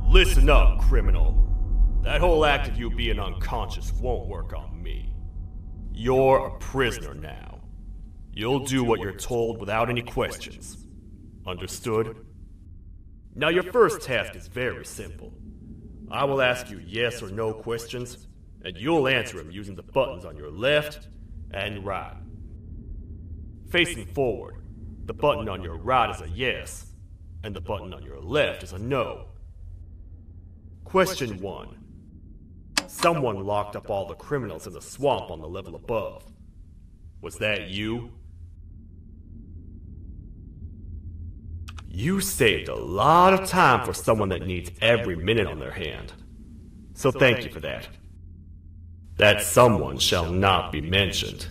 Listen up, criminal. That whole act of you being unconscious won't work on me. You're a prisoner now. You'll do what you're told without any questions. Understood? Now your first task is very simple. I will ask you yes or no questions, and you'll answer them using the buttons on your left and right. Facing forward, the button on your right is a yes, and the button on your left is a no. Question 1. Someone locked up all the criminals in the swamp on the level above. Was that you? You saved a lot of time for someone that needs every minute on their hand. So thank you for that. That someone shall not be mentioned.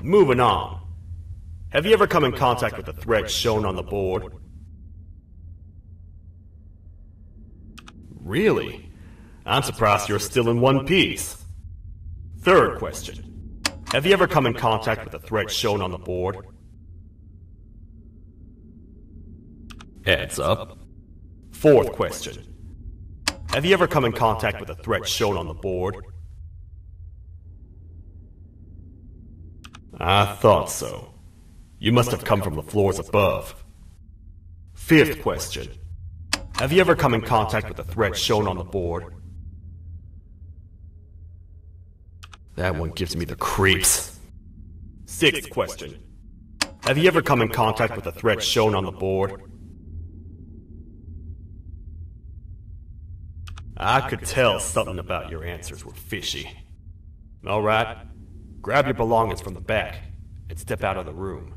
Moving on. Have you ever come in contact with the threat shown on the board? Really? I'm surprised you're still in one piece. Third question. Have you ever come in contact with the threat shown on the board? Heads up. Fourth question. Have you ever come in contact with the threat shown on the board? I thought so. You must have come from the floors above. Fifth question. Have you ever come in contact with the threat shown on the board? That one gives me the creeps. Sixth question. Have you ever come in contact with the threat shown on the board? I could tell something about your answers were fishy. Alright, grab your belongings from the back and step out of the room.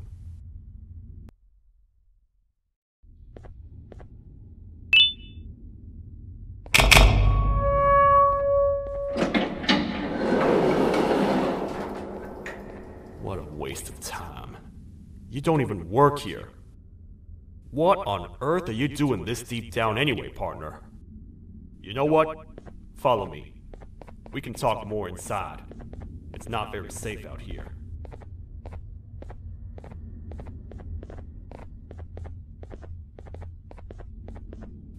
What a waste of time. You don't even work here. What on earth are you doing this deep down anyway, partner? You know what? Follow me. We can talk more inside. It's not very safe out here.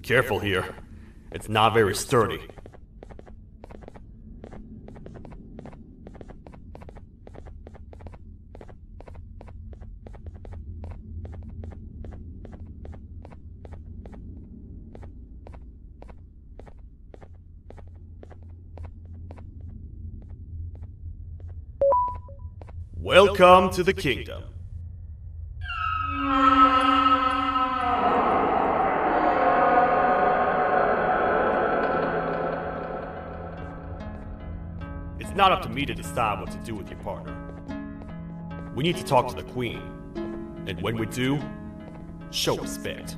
Careful here. It's not very sturdy. Welcome to the kingdom. It's not up to me to decide what to do with your partner. We need to talk to the queen, and when we do, show respect.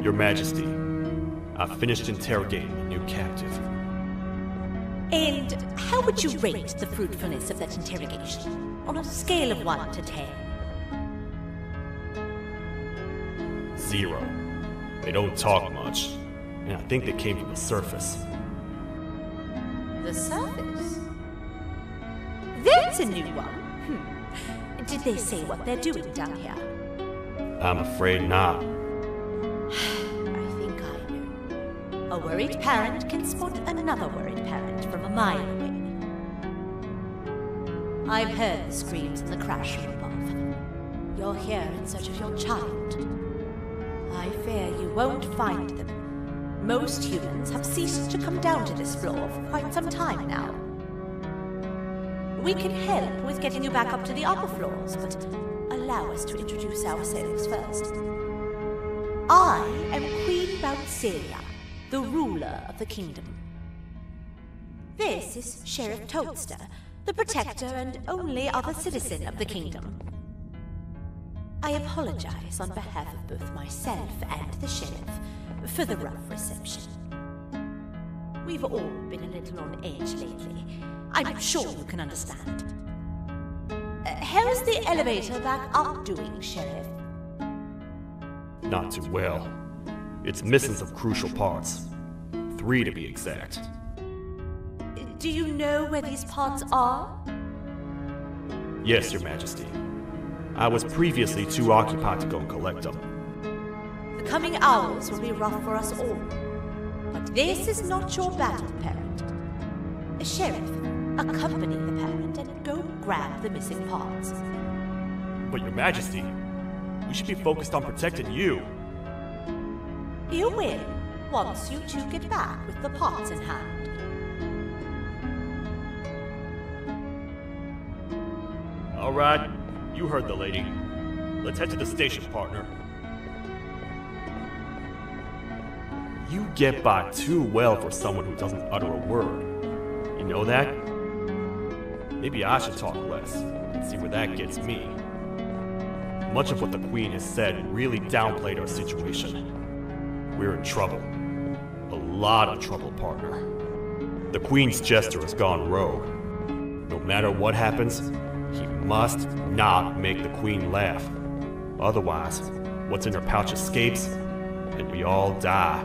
Your Majesty, I've finished interrogating the new captive. And how would you rate the fruitfulness of that interrogation, on a scale of 1 to 10? 0. They don't talk much, and I think they came from the surface. The surface? That's a new one. Did they say what they're doing down here? I'm afraid not. I think I know. A worried parent can spot another worried parent from a mile away. I've heard the screams in the crash room above. You're here in search of your child. I fear you won't find them. Most humans have ceased to come down to this floor for quite some time now. We can help with getting you back up to the upper floors, but allow us to introduce ourselves first. I am Queen Bouncelia, the ruler of the kingdom. This is Sheriff Toadster, the protector and only other citizen of the kingdom. I apologize on behalf of both myself and the sheriff for the rough reception. We've all been a little on edge lately. I'm sure you can understand. How's the elevator back up doing, Sheriff? Not too well. It's missing some crucial parts. 3 to be exact. Do you know where these parts are? Yes, Your Majesty. I was previously too occupied to go and collect them. The coming hours will be rough for us all. But this is not your battle, parent. Sheriff, accompany the parent and go grab the missing parts. But Your Majesty, we should be focused on protecting you. You will, once you two get back with the parts in hand. All right, you heard the lady. Let's head to the station, partner. You get by too well for someone who doesn't utter a word. You know that? Maybe I should talk less and see where that gets me. Much of what the Queen has said really downplayed our situation. We're in trouble. A lot of trouble, partner. The Queen's jester has gone rogue. No matter what happens, he must not make the Queen laugh. Otherwise, what's in her pouch escapes, and we all die.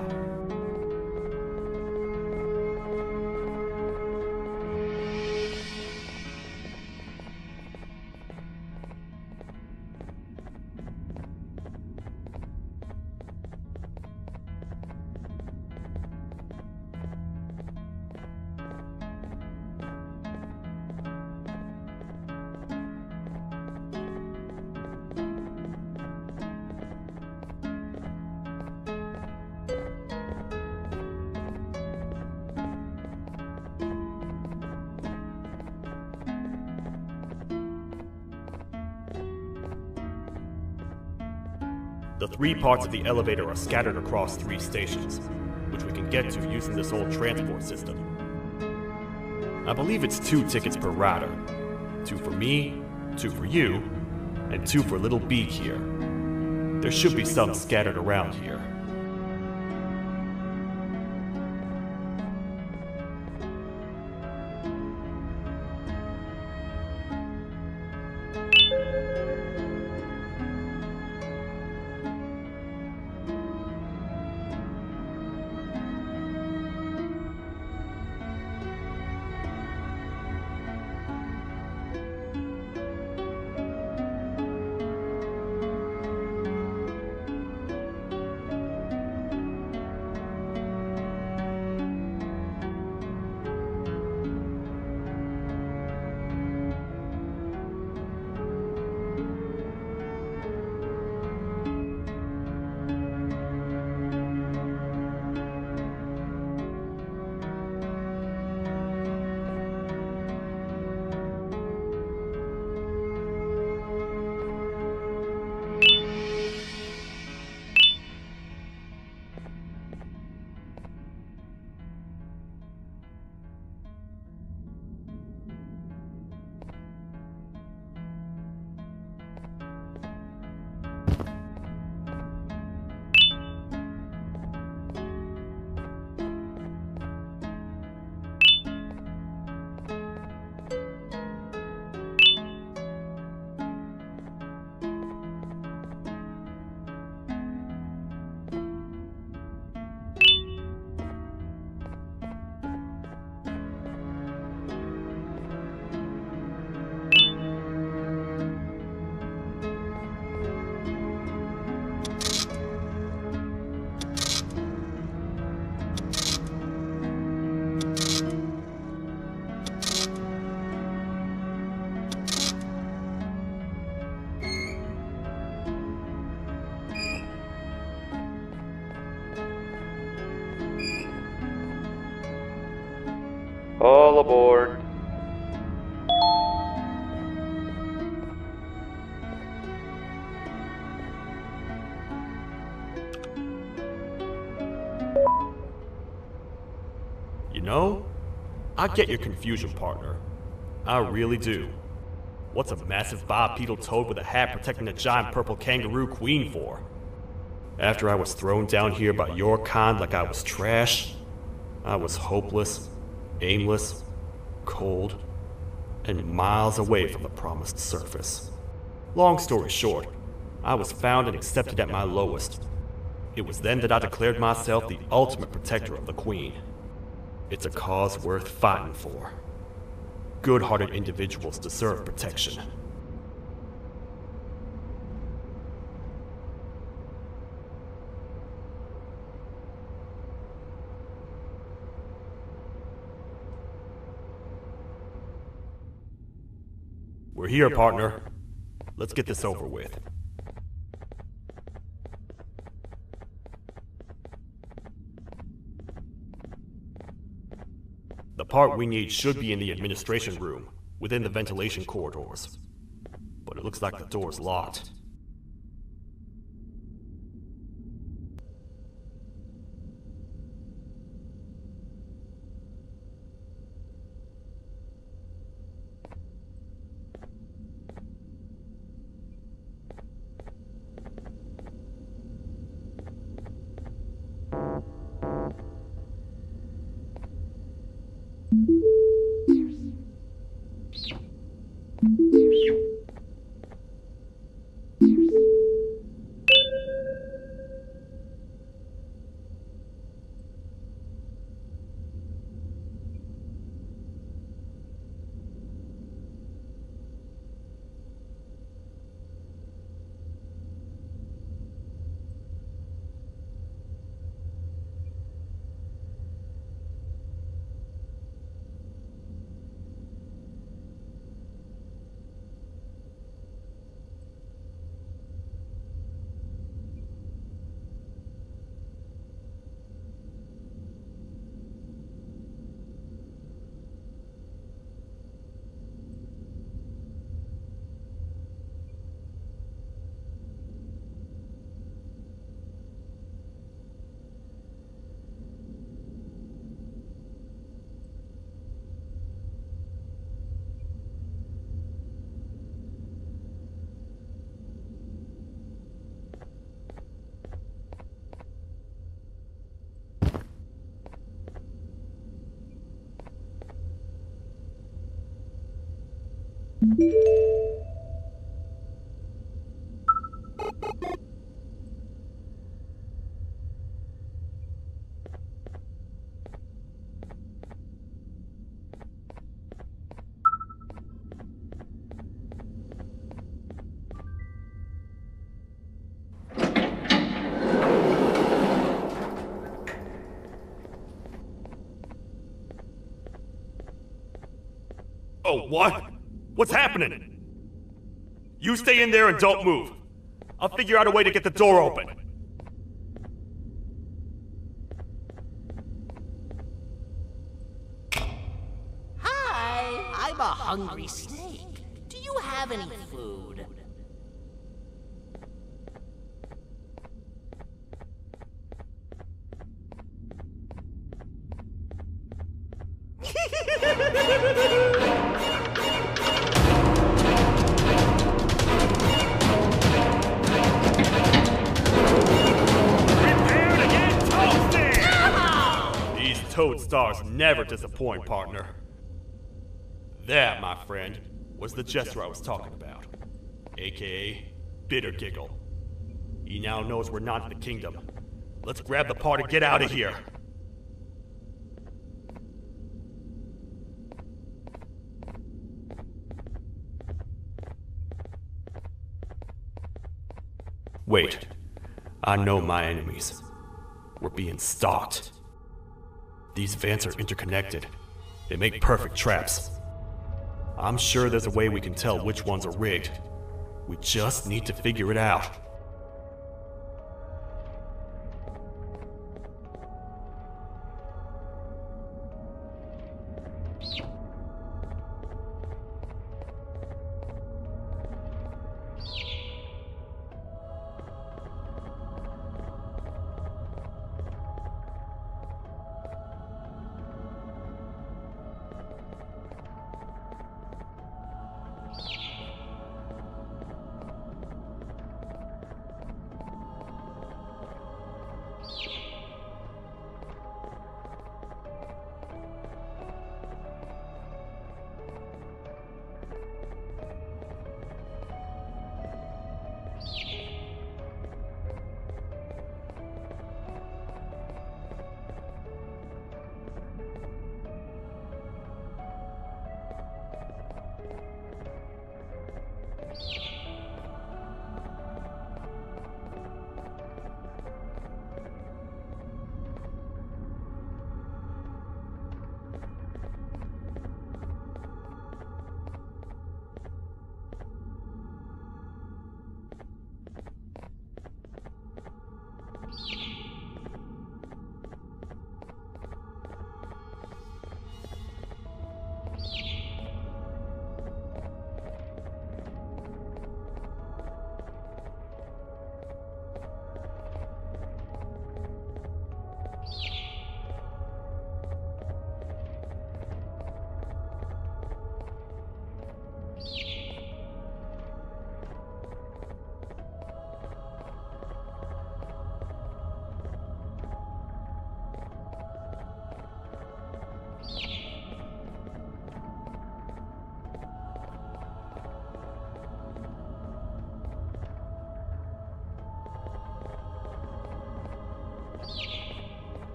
The 3 parts of the elevator are scattered across 3 stations, which we can get to using this old transport system. I believe it's 2 tickets per rider. 2 for me, 2 for you, and 2 for Little Beak here. There should be some scattered around here. All aboard. You know, I get your confusion, partner. I really do. What's a massive bipedal toad with a hat protecting a giant purple kangaroo queen for? After I was thrown down here by your kind like I was trash, I was hopeless, aimless, cold, and miles away from the promised surface. Long story short, I was found and accepted at my lowest. It was then that I declared myself the ultimate protector of the Queen. It's a cause worth fighting for. Good-hearted individuals deserve protection. We're here, partner. Let's get this over with. The part we need should be in the administration room, within the ventilation corridors. But it looks like the door's locked. Oh, what? What's happening? You stay in there and don't move. I'll figure out a way to get the door open. Hi, I'm a hungry snake. Do you have any food? Prepare to get toasted! These toad stars never disappoint, partner. That, my friend, was the jester I was talking about, aka Bitter Giggle. He now knows we're not in the kingdom. Let's grab the part and get out of here. Wait, I know my enemies. We're being stalked. These vents are interconnected. They make perfect traps. I'm sure there's a way we can tell which ones are rigged. We just need to figure it out.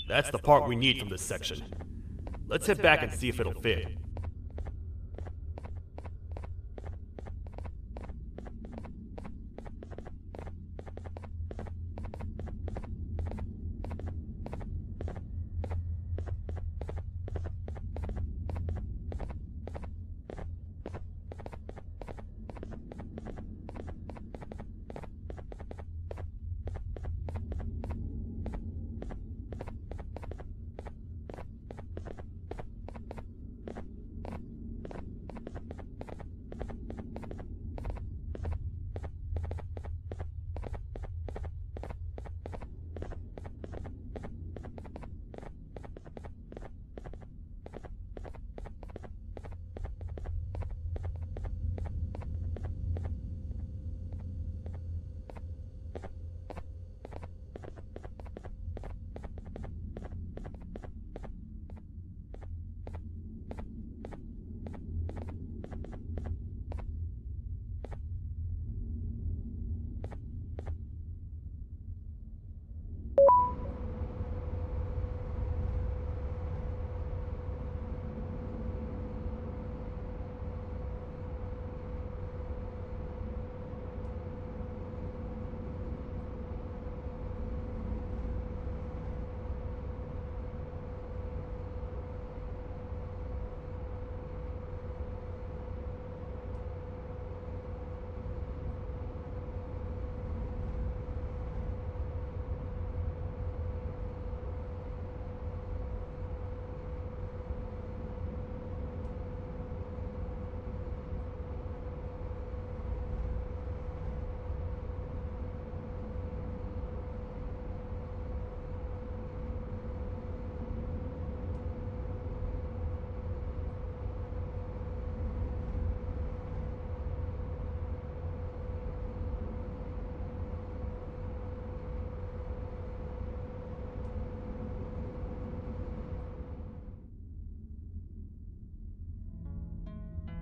That's the part we need from this section. Let's head back and see if it'll fit.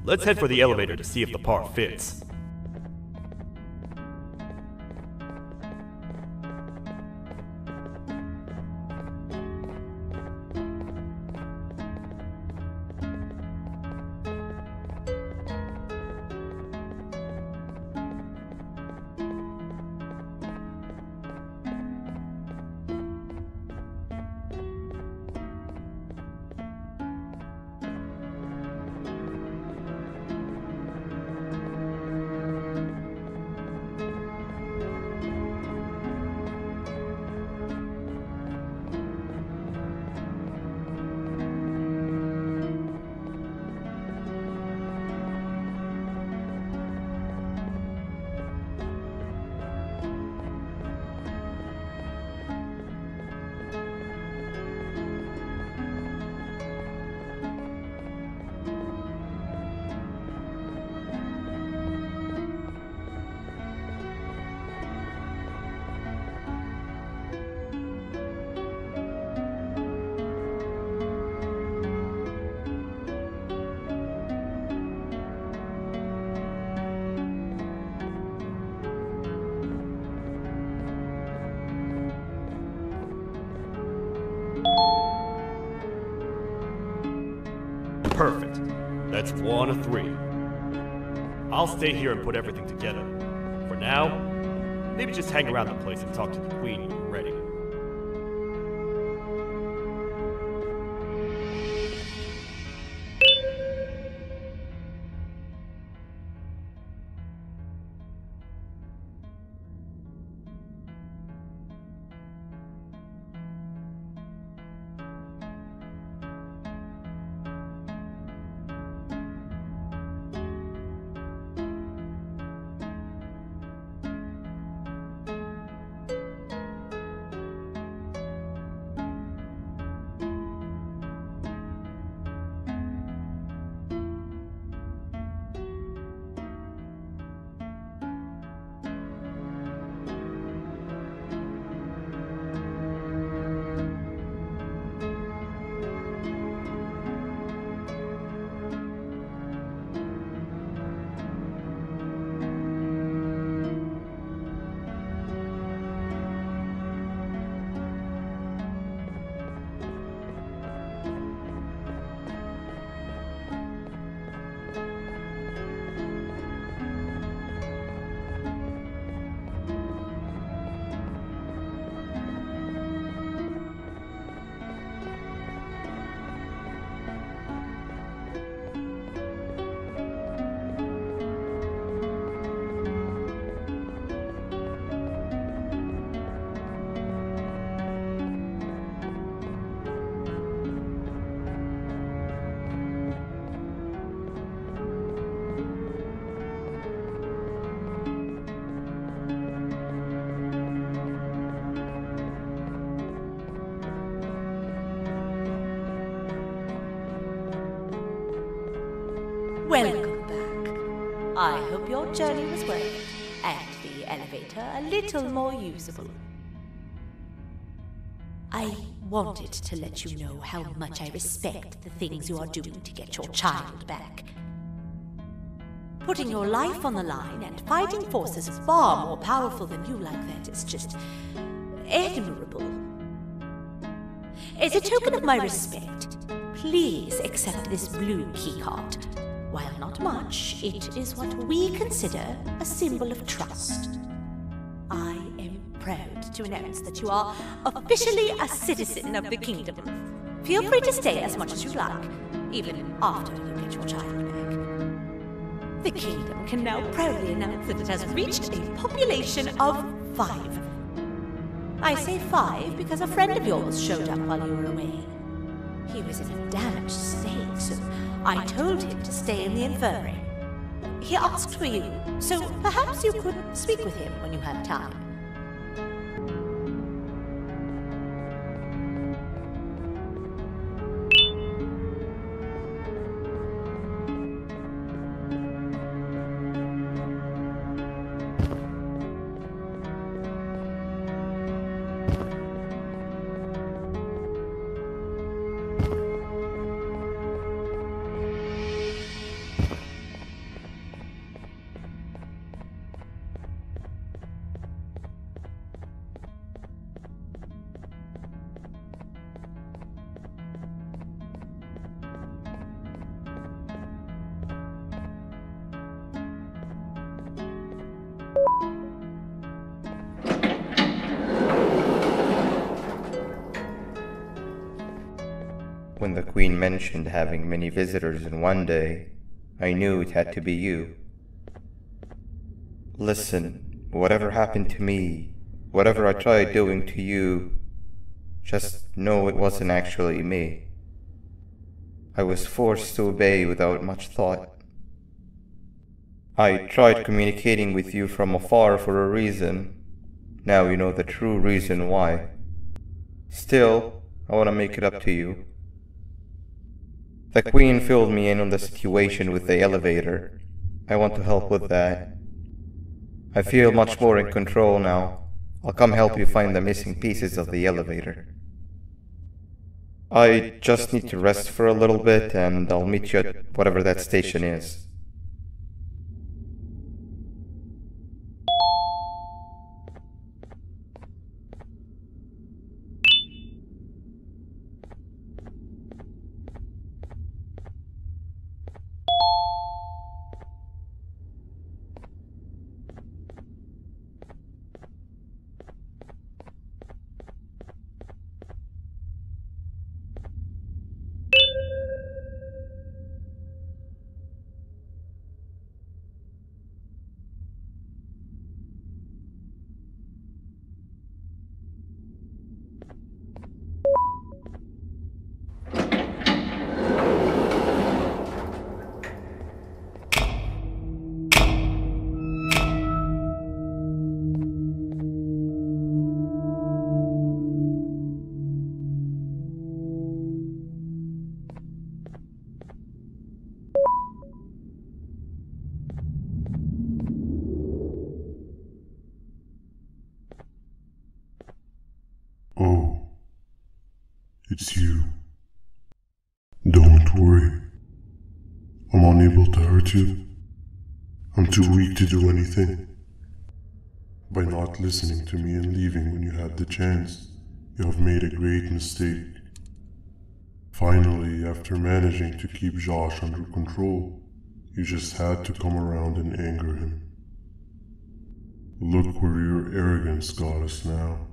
Let's head for the elevator to see if the part fits. Perfect. That's 1 of 3. I'll stay here and put everything together. For now, maybe just hang around the place and talk to the Queen when you're ready. Welcome back. I hope your journey was worth it, and the elevator a little more usable. I wanted to let you know how much I respect the things you are doing to get your child back. Putting your life on the line and fighting forces far more powerful than you like that is just admirable. As a token of my respect, please accept this blue keycard. While not much, it is what we consider a symbol of trust. I am proud to announce that you are officially a citizen of the kingdom. Feel free to stay as much as you like, even after you get your child back. The kingdom can now proudly announce that it has reached a population of 5. I say 5 because a friend of yours showed up while you were away. He was in a damaged state, so I told him to stay in the infirmary. He asked for you, so perhaps you could speak with him when you have time. When the Queen mentioned having many visitors in one day, I knew it had to be you. Listen, whatever happened to me, whatever I tried doing to you, just know it wasn't actually me. I was forced to obey without much thought. I tried communicating with you from afar for a reason. Now you know the true reason why. Still, I want to make it up to you. The Queen filled me in on the situation with the elevator. I want to help with that. I feel much more in control now. I'll come help you find the missing pieces of the elevator. I just need to rest for a little bit and I'll meet you at whatever that station is. Oh, it's you. Don't worry. I'm unable to hurt you. I'm too weak to do anything. By not listening to me and leaving when you had the chance, you have made a great mistake. Finally, after managing to keep Josh under control, you just had to come around and anger him. Look where your arrogance got us now.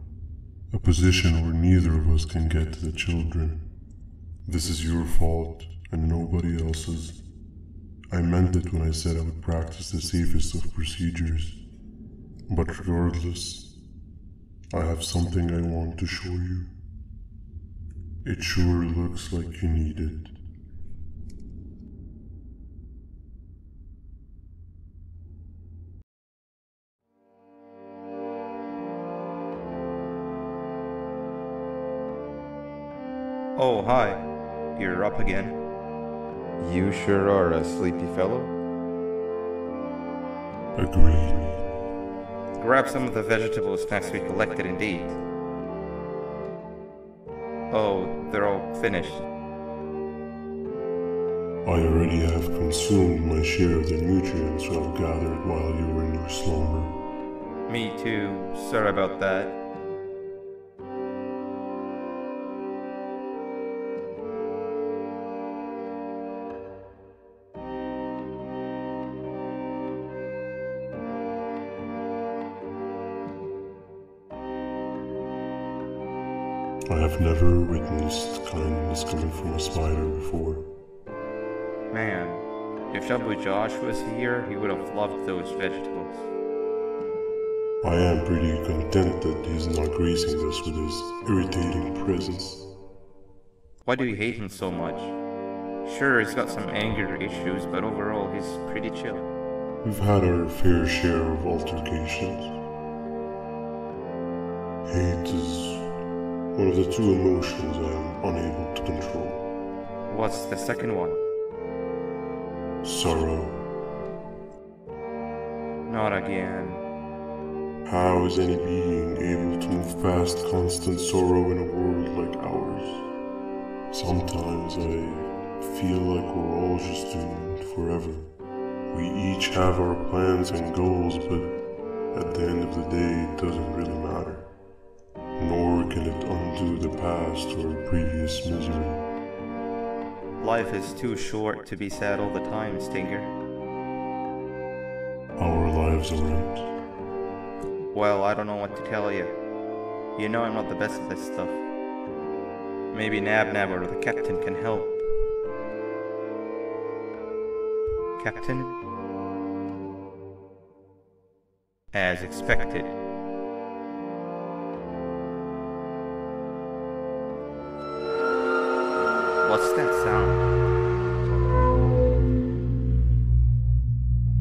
A position where neither of us can get to the children. This is your fault, and nobody else's. I meant it when I said I would practice the safest of procedures. But regardless, I have something I want to show you. It sure looks like you need it. Oh, hi. You're up again. You sure are a sleepy fellow. Agreed. Grab some of the vegetable snacks we collected indeed. Oh, they're all finished. I already have consumed my share of the nutrients I've gathered while you were in your slumber. Me too. Sorry about that. I have never witnessed kindness coming from a spider before. Man, if Shabu Josh was here, he would have loved those vegetables. I am pretty content that he's not gracing us with his irritating presence. Why do you hate him so much? Sure, he's got some anger issues, but overall he's pretty chill. We've had our fair share of altercations. Hate is one of the two emotions I am unable to control. What's the second one? Sorrow. Not again. How is any being able to move past constant sorrow in a world like ours? Sometimes I feel like we're all just doomed forever. We each have our plans and goals, but at the end of the day, it doesn't really matter. Nor can it undo the past or previous misery. Life is too short to be sad all the time, Stinger. Our lives aren't. Well, I don't know what to tell you. You know I'm not the best at this stuff. Maybe Nab or the captain can help. Captain? As expected. What's that sound?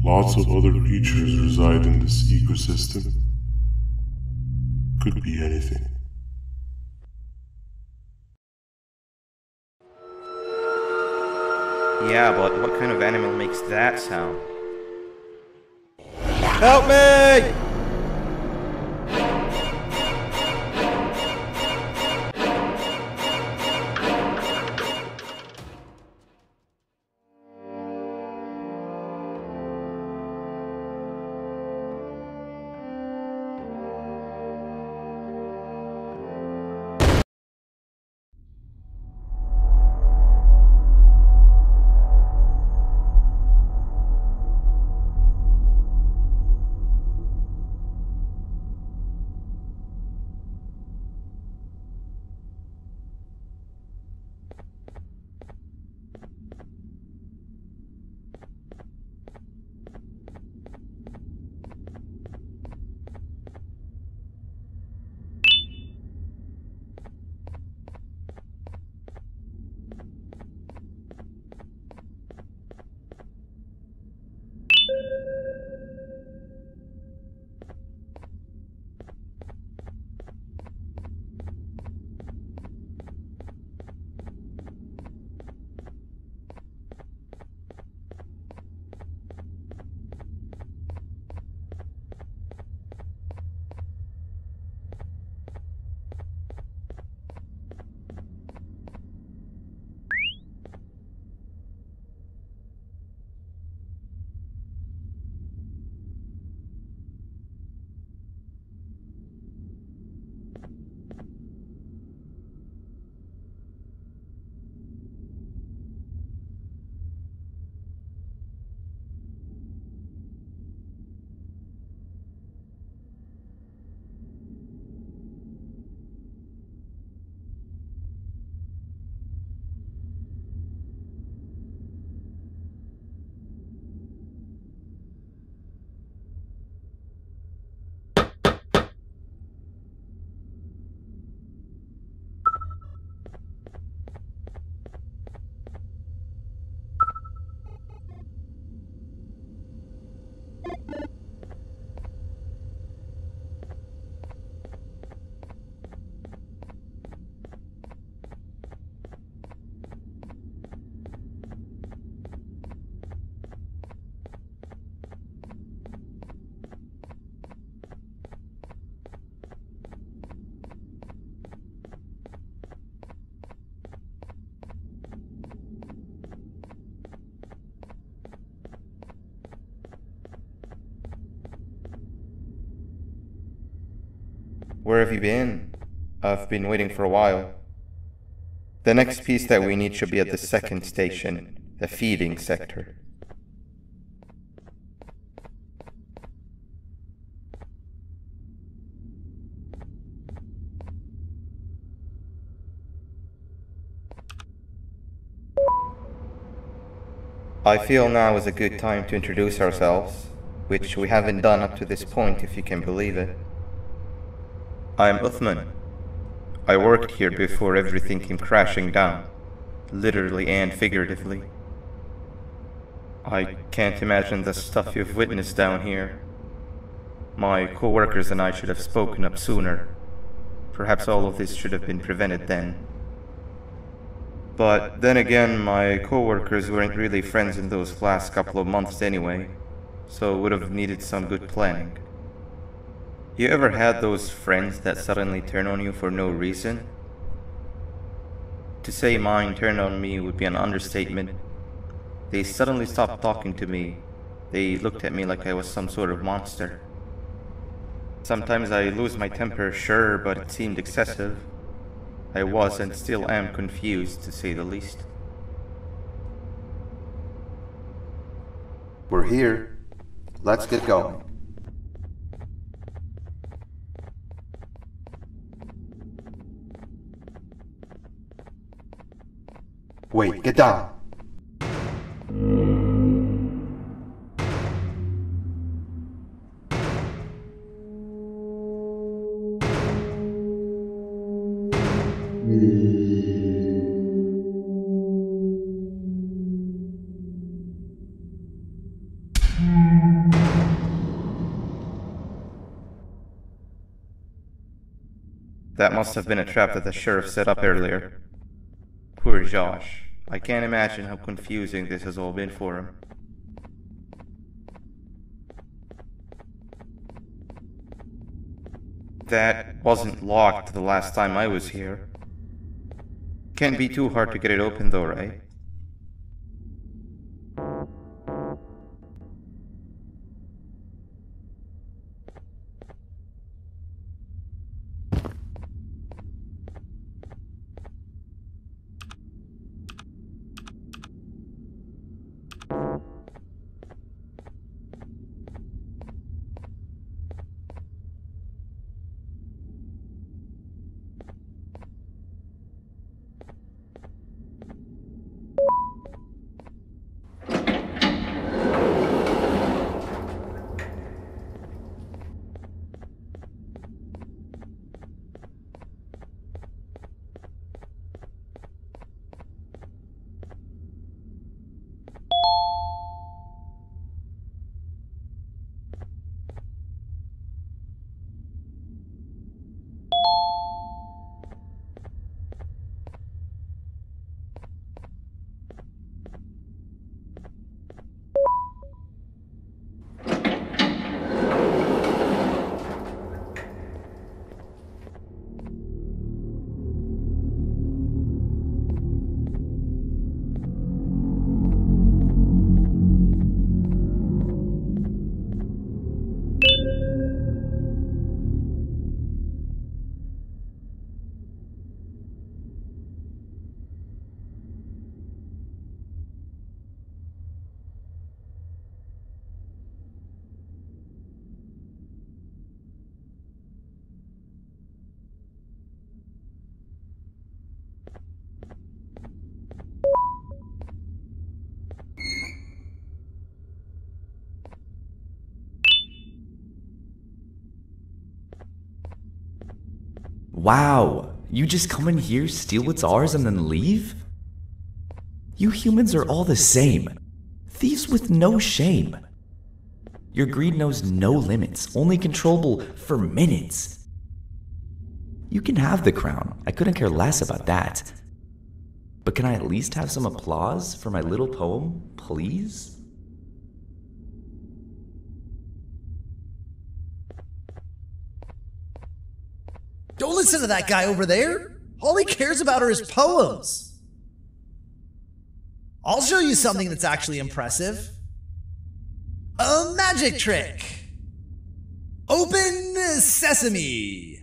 Lots of other creatures reside in this ecosystem. Could be anything. Yeah, but what kind of animal makes that sound? Help me! Where have you been? I've been waiting for a while. The next piece that we need should be at the second station, the feeding sector. I feel now is a good time to introduce ourselves, which we haven't done up to this point, if you can believe it. I'm Uthman. I worked here before everything came crashing down, literally and figuratively. I can't imagine the stuff you've witnessed down here. My co-workers and I should have spoken up sooner. Perhaps all of this should have been prevented then. But then again, my co-workers weren't really friends in those last couple of months anyway, so would have needed some good planning. You ever had those friends that suddenly turn on you for no reason? To say mine turned on me would be an understatement. They suddenly stopped talking to me. They looked at me like I was some sort of monster. Sometimes I lose my temper, sure, but it seemed excessive. I was and still am confused, to say the least. We're here. Let's get going. Wait, get down. That must have been a trap that the sheriff set up earlier. Poor Josh. I can't imagine how confusing this has all been for him. That wasn't locked the last time I was here. Can't be too hard to get it open though, right? Wow, you just come in here, steal what's ours, and then leave? You humans are all the same. Thieves with no shame. Your greed knows no limits, only controllable for minutes. You can have the crown, I couldn't care less about that. But can I at least have some applause for my little poem, please? Don't listen to that guy over there. All he cares about are his poems. I'll show you something that's actually impressive. A magic trick. Open sesame.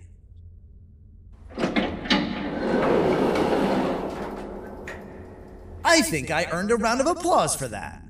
I think I earned a round of applause for that.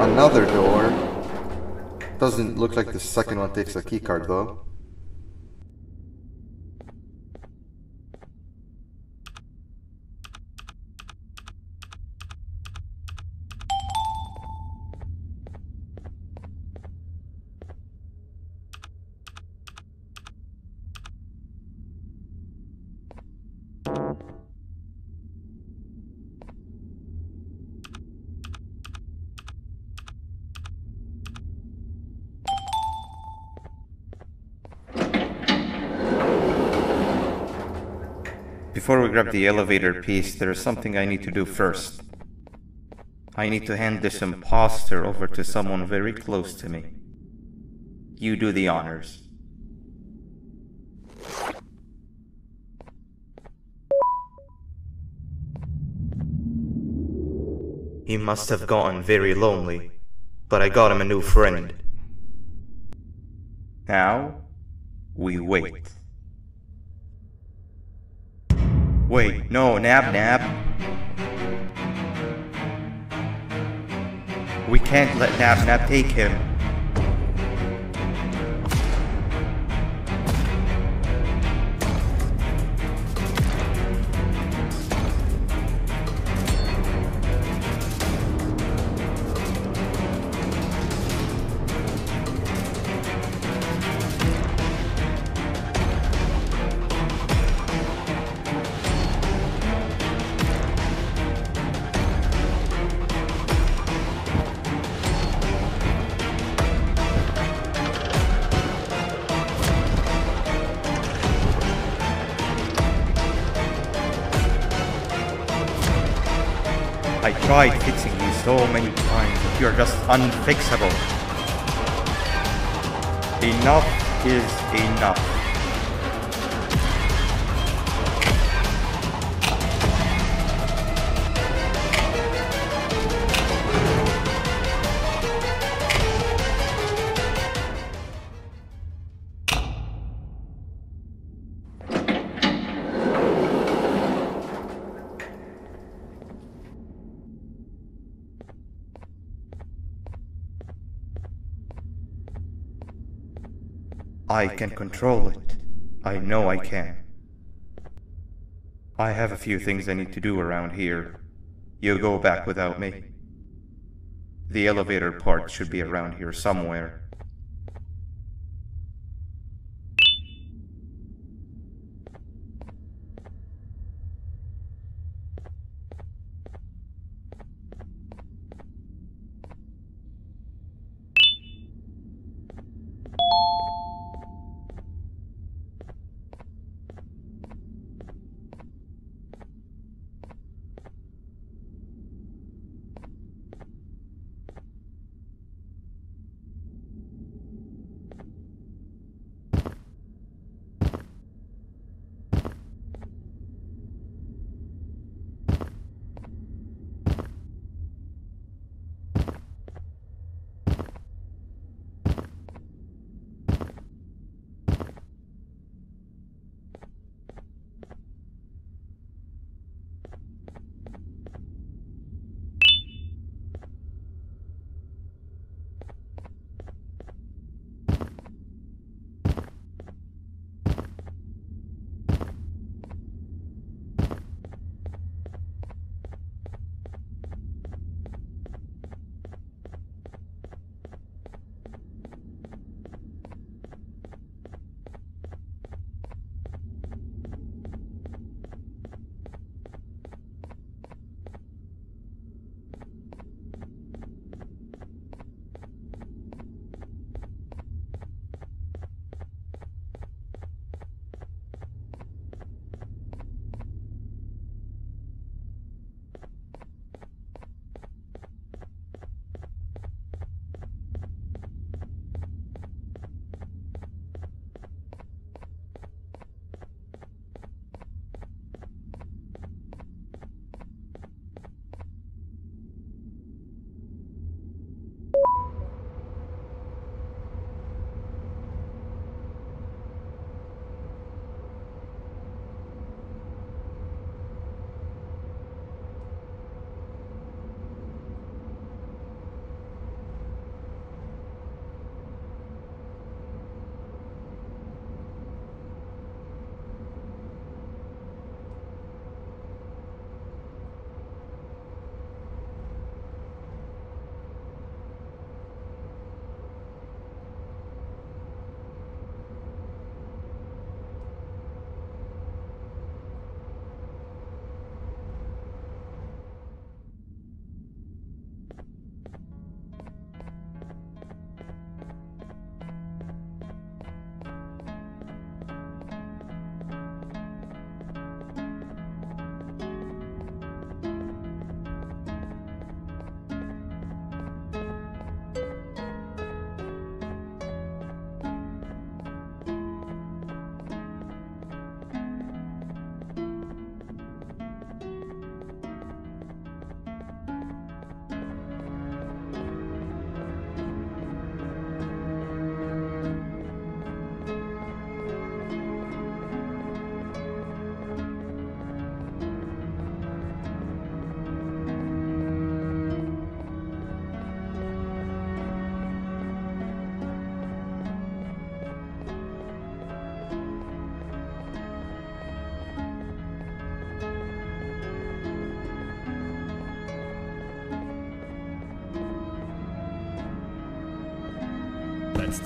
Another door. Doesn't look like the second one takes a keycard though. Before we grab the elevator piece, there is something I need to do first. I need to hand this imposter over to someone very close to me. You do the honors. He must have gotten very lonely, but I got him a new friend. Now, we wait. Wait, no, Nab. We can't let Nab take him. I tried fixing you so many times, but you're just unfixable. Enough is enough. I can control it. I know I can. I have a few things I need to do around here. You go back without me. The elevator part should be around here somewhere.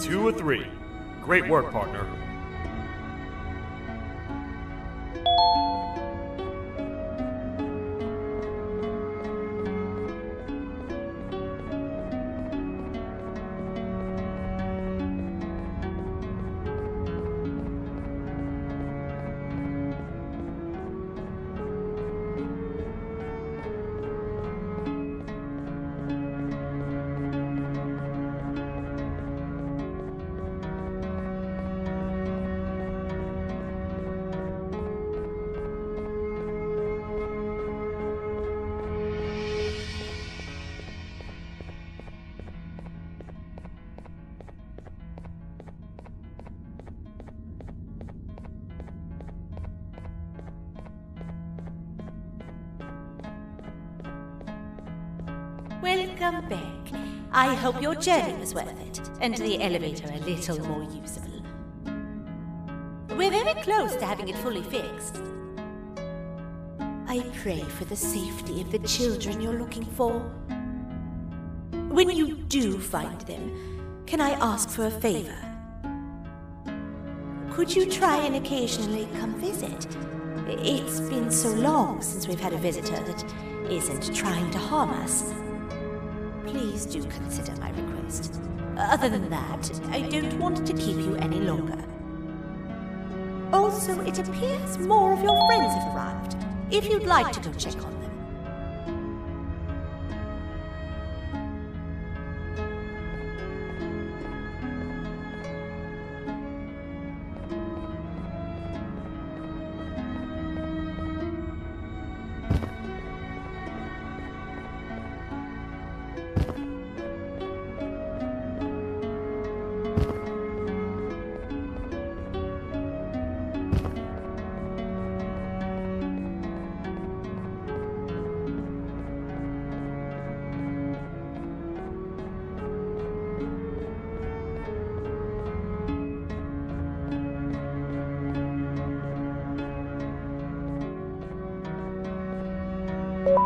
2 or 3. Great work, partner. Welcome back. I hope your journey was worth it, and the elevator a little more usable. We're very close to having it fully fixed. I pray for the safety of the children you're looking for. When you do find them, can I ask for a favor? Could you try and occasionally come visit? It's been so long since we've had a visitor that isn't trying to harm us. Please do consider my request. Other than that, I don't want to keep you any longer. Also, it appears more of your friends have arrived, if you'd like to go check on them.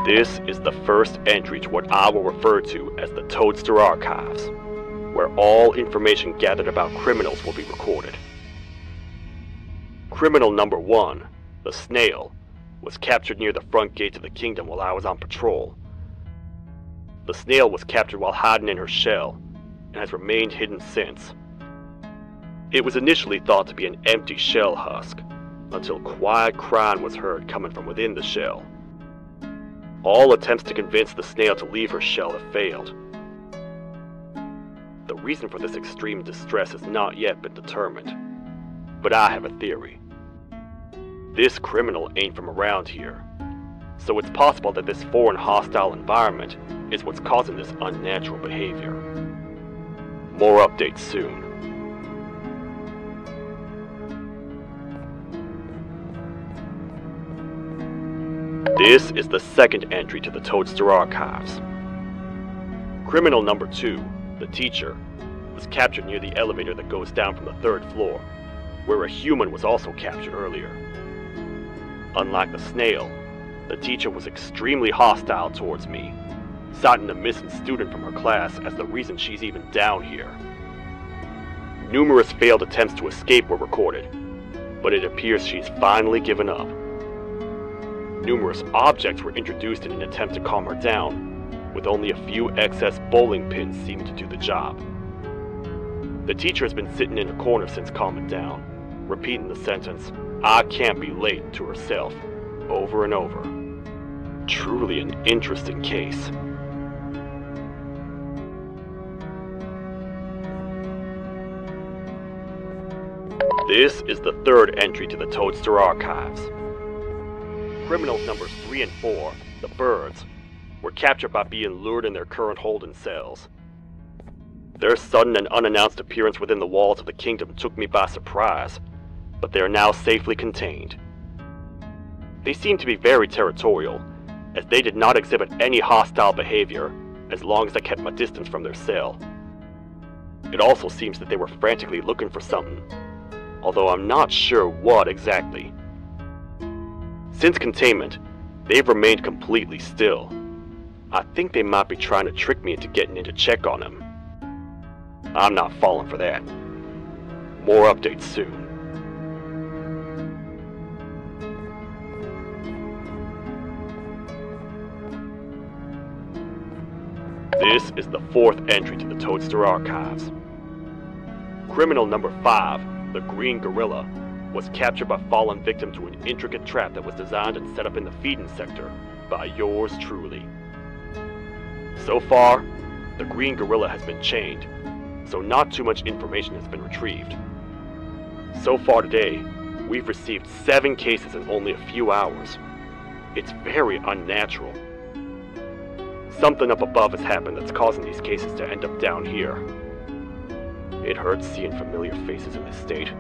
This is the first entry to what I will refer to as the Toadster Archives, where all information gathered about criminals will be recorded. Criminal number 1, the Snail, was captured near the front gate of the kingdom while I was on patrol. The Snail was captured while hiding in her shell, and has remained hidden since. It was initially thought to be an empty shell husk, until quiet crying was heard coming from within the shell. All attempts to convince the Snail to leave her shell have failed. The reason for this extreme distress has not yet been determined, but I have a theory. This criminal ain't from around here, so it's possible that this foreign hostile environment is what's causing this unnatural behavior. More updates soon. This is the second entry to the Toadster Archives. Criminal number 2, the teacher, was captured near the elevator that goes down from the 3rd floor, where a human was also captured earlier. Unlike the Snail, the teacher was extremely hostile towards me, citing a missing student from her class as the reason she's even down here. Numerous failed attempts to escape were recorded, but it appears she's finally given up. Numerous objects were introduced in an attempt to calm her down, with only a few excess bowling pins seeming to do the job. The teacher has been sitting in a corner since calming down, repeating the sentence, "I can't be late," to herself, over and over. Truly an interesting case. This is the 3rd entry to the Toadster Archives. Criminals numbers 3 and 4, the Birds, were captured by being lured in their current holding cells. Their sudden and unannounced appearance within the walls of the kingdom took me by surprise, but they are now safely contained. They seem to be very territorial, as they did not exhibit any hostile behavior as long as I kept my distance from their cell. It also seems that they were frantically looking for something, although I'm not sure what exactly. Since containment, they've remained completely still. I think they might be trying to trick me into getting in to check on them. I'm not falling for that. More updates soon. This is the 4th entry to the Toadster Archives. Criminal number 5, the Green Gorilla, was captured by fallen victim to an intricate trap that was designed and set up in the feeding sector by yours truly. So far, the Green Gorilla has been chained, so not too much information has been retrieved. So far today, we've received 7 cases in only a few hours. It's very unnatural. Something up above has happened that's causing these cases to end up down here. It hurts seeing familiar faces in this state,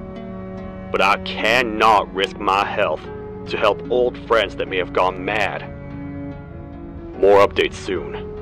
but I cannot risk my health to help old friends that may have gone mad. More updates soon.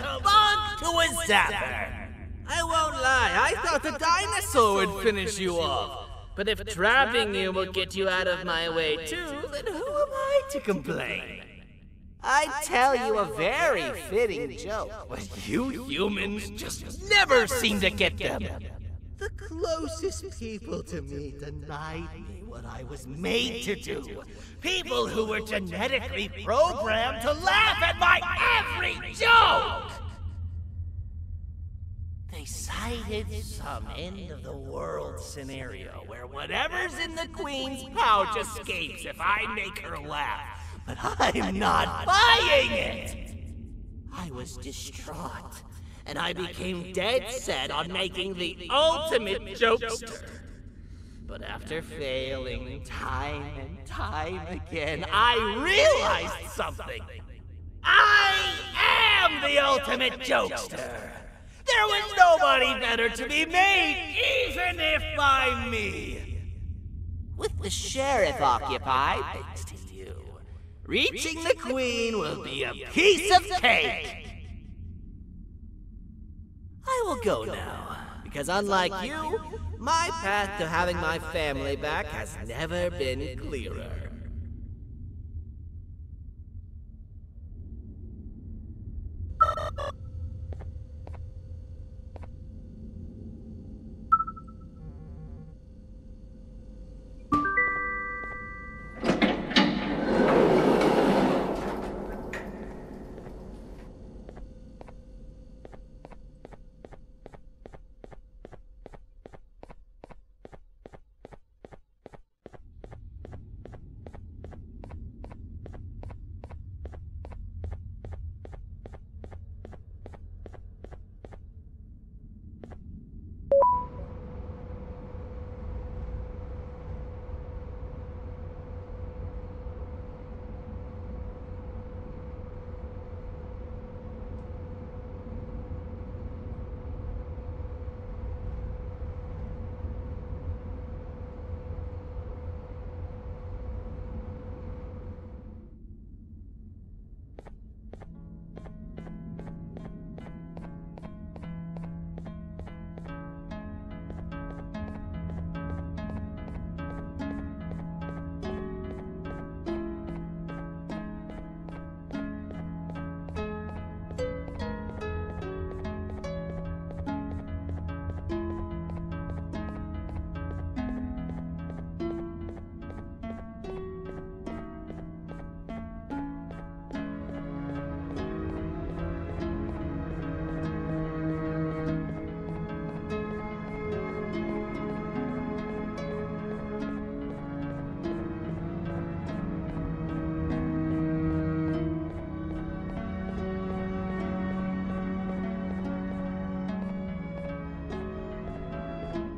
kabunk to a zapper. I won't lie, I thought the dinosaur would finish you off. But if trapping you will get you out of my way too, then who am I to complain? I'd tell you a very fitting joke, but you humans just never seem to get them. The closest people to me denied me what I was made to do. People who were genetically programmed to laugh at my every joke! They cited some end-of-the-world scenario where whatever's in the Queen's pouch escapes if I make her laugh. But I'm not buying it! I was distraught, and I became dead set on making the ultimate jokester. But after failing time and time again, I realized something. I am the ultimate jokester! There was nobody better to be made, even if by me! With the sheriff occupied, thanks to you, reaching the Queen will be a piece of cake! I will go now, because unlike you, my path to having my family back has never been clearer.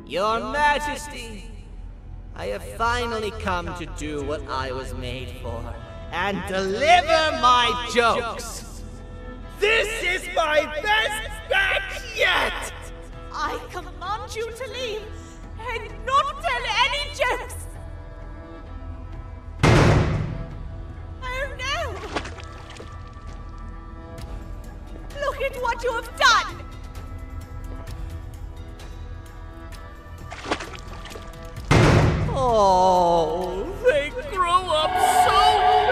Your Majesty, I have finally come to do what I was made for, and deliver my jokes! This is my best batch yet! I command you to leave and not tell any jokes! Oh no! Look at what you have done! Oh, they grow up so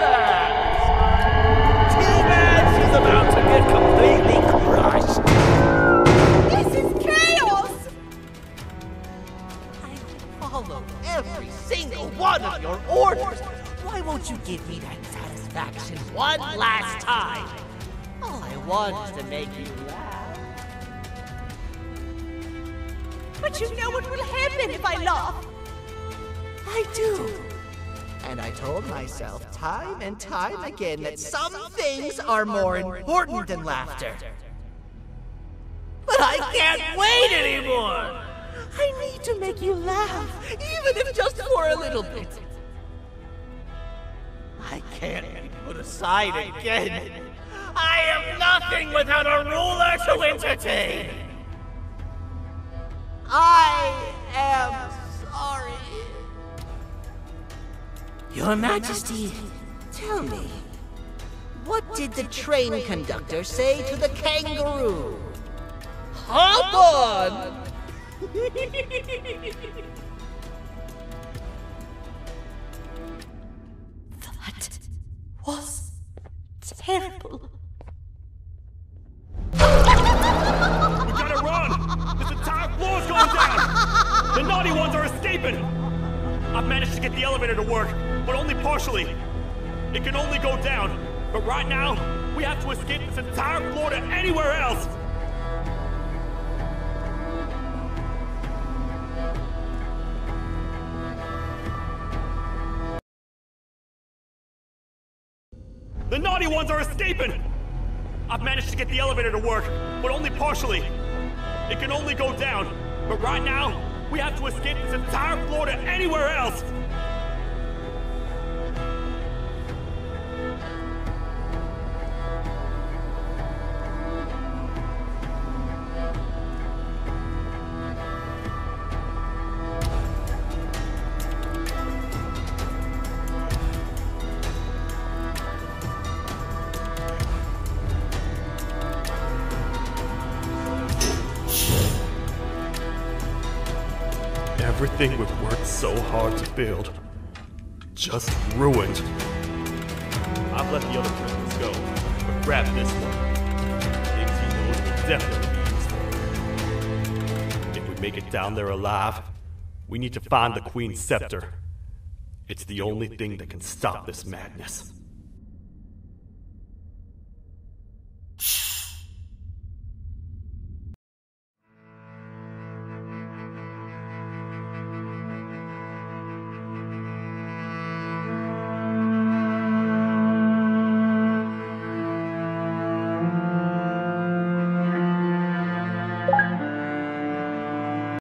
fast! Too bad she's about to get completely crushed! This is chaos! I follow every single one of your orders! Why won't you give me that satisfaction one last time? All I want is to make you laugh. But you know what will happen if I laugh? I do. And I told myself time and time again that some things are more important than laughter. But I can't wait anymore! I need to make you laugh, even if just for a little bit. I can't be put aside again. I am nothing without a ruler to entertain. I am sorry. Your Majesty, tell me, What did the train conductor say to the kangaroo? Hop on! That was terrible. We gotta run! This entire floor's going down! The naughty ones are escaping! I've managed to get the elevator to work, but only partially. It can only go down, but right now, we have to escape this entire floor to anywhere else! The naughty ones are escaping! I've managed to get the elevator to work, but only partially. It can only go down, but right now, we have to escape this entire floor to anywhere else! Everything we've worked so hard to build, just ruined. I've let the other prisoners go, but grab this one. Things he knows will definitely be useful. If we make it down there alive, we need to find the Queen's scepter. It's the only thing that can stop this madness.